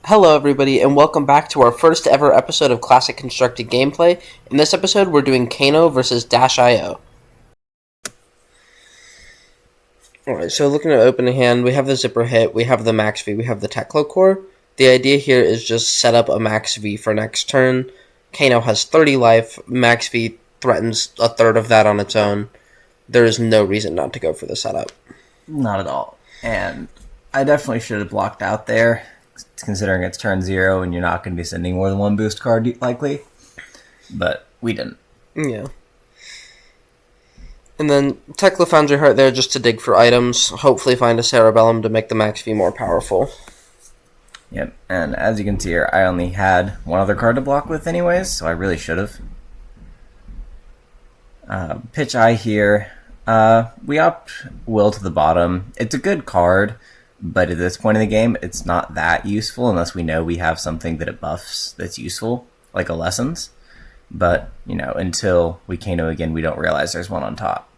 Hello, everybody, and welcome back to our first ever episode of Classic Constructed Gameplay. In this episode, we're doing Kano versus Dash.io. Alright, so looking at opening hand, we have the Zipper Hit, we have the Max V, we have the Teklo Core. The idea here is just set up a Max V for next turn. Kano has 30 life, Max V threatens a third of that on its own. There is no reason not to go for the setup. Not at all. And I definitely should have blocked out there, considering it's turn 0 and you're not going to be sending more than one boost card, likely. But we didn't. Yeah. And then Tekla Foundry Heart there just to dig for items, hopefully find a Cerebellum to make the Max V more powerful. Yep, and as you can see here, I only had one other card to block with anyways, so I really should have. Pitch Eye here. We opt Will to the bottom. It's a good card, but at this point in the game, it's not that useful unless we know we have something that it buffs that's useful, like a Lessons. But, until we Kano again, we don't realize there's one on top.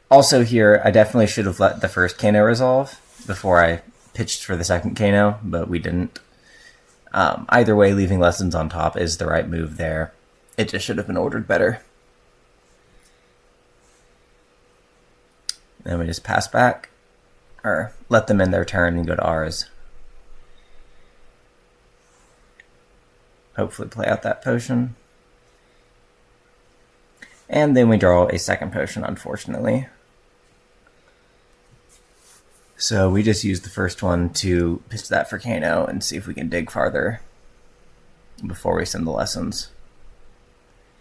Also here, I definitely should have let the first Kano resolve before I pitched for the second Kano, but we didn't. Either way, leaving Lessons on top is the right move there. It just should have been ordered better. Then we just pass back, or let them end their turn and go to ours. Hopefully play out that potion. And then we draw a second potion, unfortunately. So we just use the first one to pitch that for Kano and see if we can dig farther before we send the Lessons.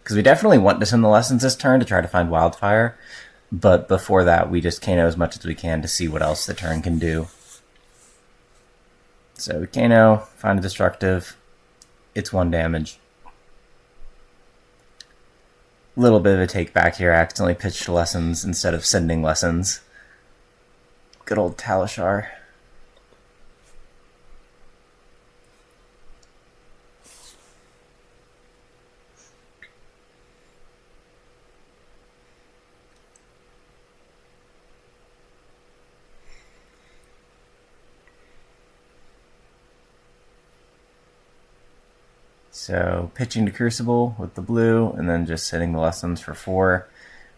Because we definitely want to send the Lessons this turn to try to find Wildfire, but before that we just Kano as much as we can to see what else the turn can do. So Kano, find a Destructive, it's 1 damage. Little bit of a take back here, I accidentally pitched Lessons instead of sending Lessons. Good old Talishar. So pitching to Crucible with the blue, and then just setting the Lessons for 4.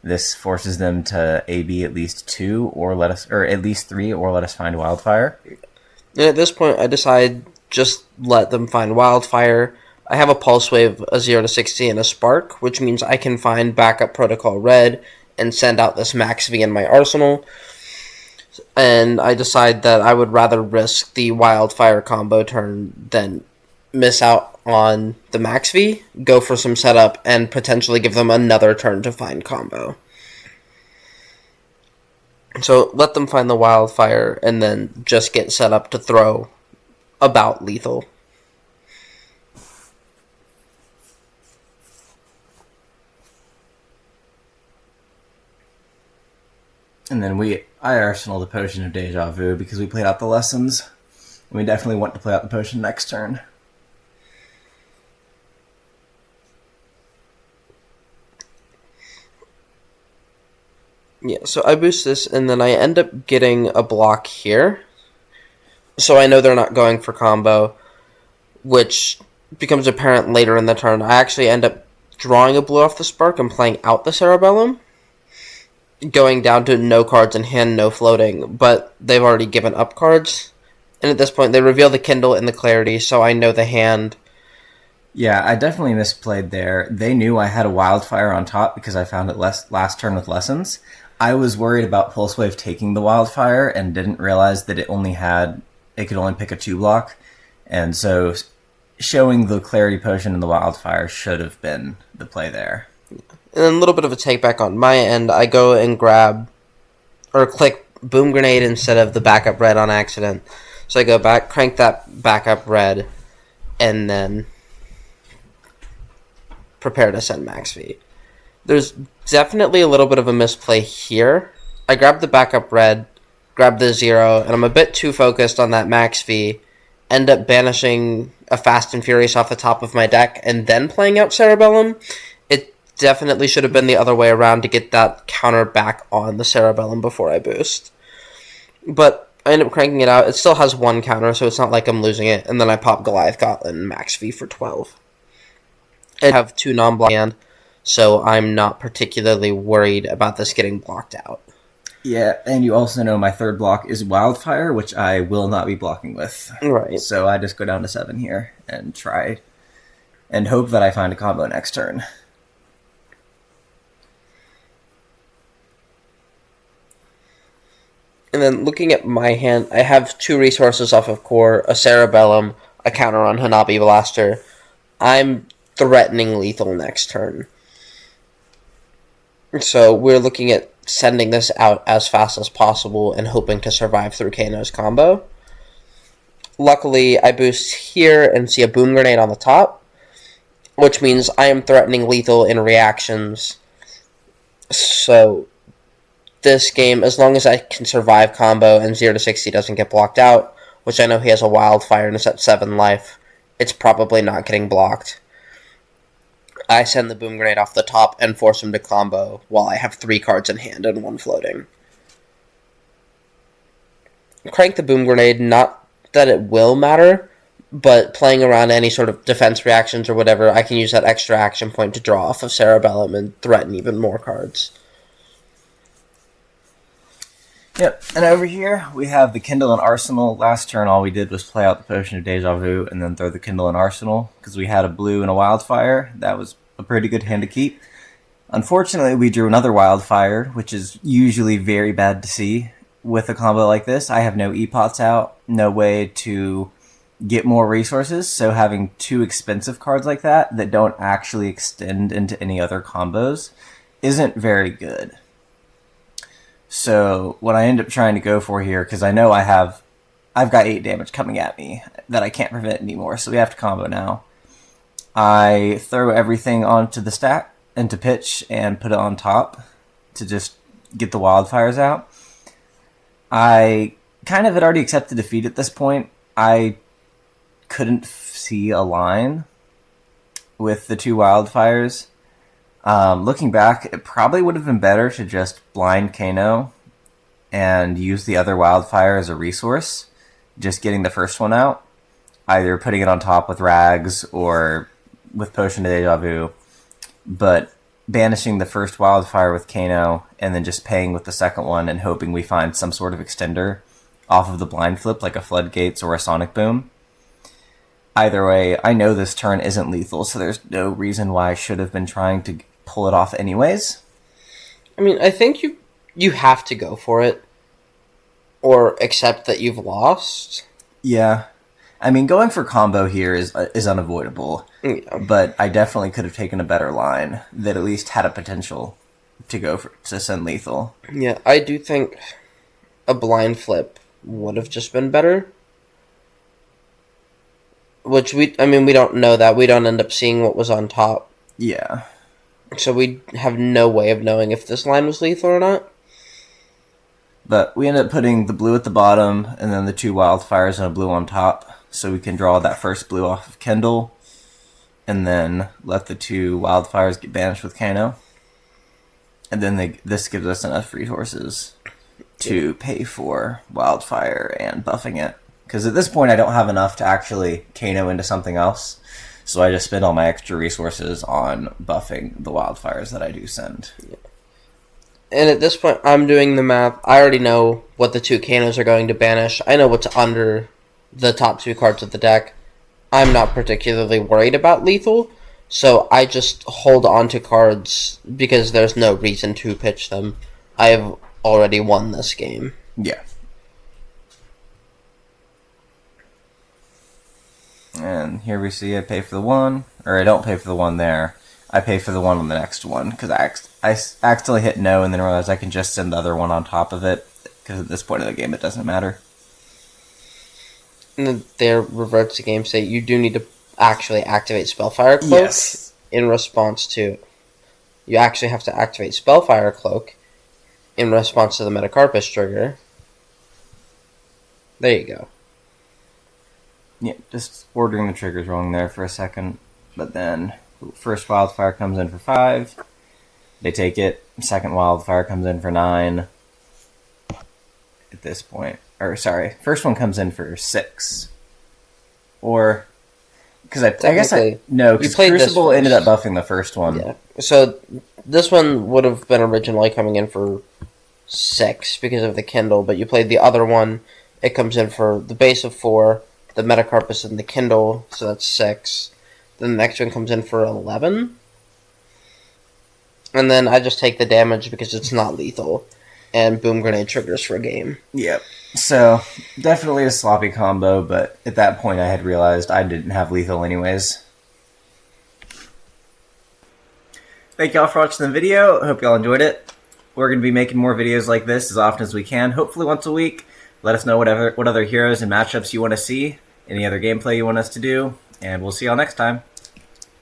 This forces them to AB at least 2, or at least 3, or let us find Wildfire. And at this point, I decide just let them find Wildfire. I have a Pulse Wave, a 0 to 60, and a Spark, which means I can find Backup Protocol Red and send out this Max V in my arsenal. And I decide that I would rather risk the Wildfire combo turn than miss out on the Max V, go for some setup, and potentially give them another turn to find combo. So let them find the Wildfire, and then just get set up to throw about lethal. And then I arsenal the Potion of Deja Vu because we played out the Lessons. And we definitely want to play out the potion next turn. Yeah, so I boost this, and then I end up getting a block here. So I know they're not going for combo, which becomes apparent later in the turn. I actually end up drawing a blue off the Spark and playing out the Cerebellum, going down to no cards in hand, no floating, but they've already given up cards. And at this point, they reveal the Kindle and the Clarity, so I know the hand. Yeah, I definitely misplayed there. They knew I had a Wildfire on top because I found it last turn with Lessons. I was worried about Pulse Wave taking the Wildfire and didn't realize that it could only pick a 2-block. And so showing the Clarity Potion and the Wildfire should have been the play there. And then a little bit of a take back on my end. I go and grab, or click Boom Grenade instead of the backup red on accident. So I go back, crank that backup red, and then prepare to send Max V. There's definitely a little bit of a misplay here. I grab the backup red, grab the 0, and I'm a bit too focused on that Max V. End up banishing a Fast and Furious off the top of my deck and then playing out Cerebellum. It definitely should have been the other way around to get that counter back on the Cerebellum before I boost. But I end up cranking it out. It still has one counter, so it's not like I'm losing it. And then I pop Goliath Gauntlet max V for 12. I have 2 non-block hand, so I'm not particularly worried about this getting blocked out. Yeah, and you also know my third block is Wildfire, which I will not be blocking with. Right. So I just go down to 7 here and try and hope that I find a combo next turn. And then looking at my hand, I have 2 resources off of core, a Cerebellum, a counter on Hanabi Blaster. I'm threatening lethal next turn. So we're looking at sending this out as fast as possible and hoping to survive through Kano's combo. Luckily, I boost here and see a Boom Grenade on the top, which means I am threatening lethal in reactions. So this game, as long as I can survive combo and 0 to 60 doesn't get blocked out, which I know he has a Wildfire and is at 7 life, it's probably not getting blocked. I send the Boom Grenade off the top and force him to combo while I have 3 cards in hand and 1 floating. Crank the Boom Grenade, not that it will matter, but playing around any sort of defense reactions or whatever, I can use that extra action point to draw off of Cerebellum and threaten even more cards. Yep, and over here we have the Kindle and Arsenal. Last turn all we did was play out the Potion of Deja Vu and then throw the Kindle and Arsenal because we had a blue and a Wildfire. That was a pretty good hand to keep. Unfortunately, we drew another Wildfire, which is usually very bad to see with a combo like this. I have no E-Pots out, no way to get more resources, so having 2 expensive cards like that don't actually extend into any other combos isn't very good. So what I end up trying to go for here, because I know I've got 8 damage coming at me that I can't prevent anymore, so we have to combo now. I throw everything onto the stack, into pitch, and put it on top to just get the Wildfires out. I kind of had already accepted defeat at this point. I couldn't see a line with the 2 Wildfires. Looking back, it probably would have been better to just blind Kano and use the other Wildfire as a resource, just getting the first one out, either putting it on top with Rags or with Potion of Deja Vu, but banishing the first Wildfire with Kano and then just paying with the second one and hoping we find some sort of extender off of the blind flip, like a Floodgates or a Sonic Boom. Either way, I know this turn isn't lethal, so there's no reason why I should have been trying to pull it off anyways. I mean, I think you have to go for it or accept that you've lost. Yeah. I mean, going for combo here is unavoidable, Yeah. but I definitely could have taken a better line that at least had a potential to send lethal. Yeah, I do think a blind flip would have just been better. Which we don't know that. We don't end up seeing what was on top. Yeah. So we have no way of knowing if this line was lethal or not. But we end up putting the blue at the bottom and then the 2 Wildfires and a blue on top, so we can draw that first blue off of Kendall and then let the 2 Wildfires get banished with Kano. And then this gives us enough resources to pay for Wildfire and buffing it. Because at this point I don't have enough to actually Kano into something else, so I just spend all my extra resources on buffing the Wildfires that I do send. Yeah. And at this point, I'm doing the math. I already know what the 2 Kanos are going to banish. I know what's under the top 2 cards of the deck. I'm not particularly worried about lethal, so I just hold on to cards because there's no reason to pitch them. I have already won this game. Yeah. And here we see I pay for the 1, or I don't pay for the 1 there. I pay for the 1 on the next one, because I accidentally hit no and then realized I can just send the other one on top of it, because at this point of the game it doesn't matter. And then there reverts the game state. You do need to actually activate Spellfire Cloak. Yes. In response to... You actually have to activate Spellfire Cloak in response to the Metacarpus trigger. There you go. Yeah, just ordering the triggers wrong there for a second. But then, first Wildfire comes in for 5. They take it. Second Wildfire comes in for 9. At this point. or sorry, first one comes in for 6. Or because I guess Technically, no, you because played this Crucible ended up first. buffing the first one. Yeah. So this one would have been originally coming in for 6 because of the Kindle, but you played the other one. It comes in for the base of 4, the Metacarpus and the Kindle, so that's 6. Then the next one comes in for 11. And then I just take the damage because it's not lethal. And boom, grenade triggers for a game. Yep. So definitely a sloppy combo, but at that point I had realized I didn't have lethal anyways. Thank y'all for watching the video. I hope y'all enjoyed it. We're going to be making more videos like this as often as we can, hopefully once a week. Let us know what other heroes and matchups you want to see, any other gameplay you want us to do, and we'll see y'all next time.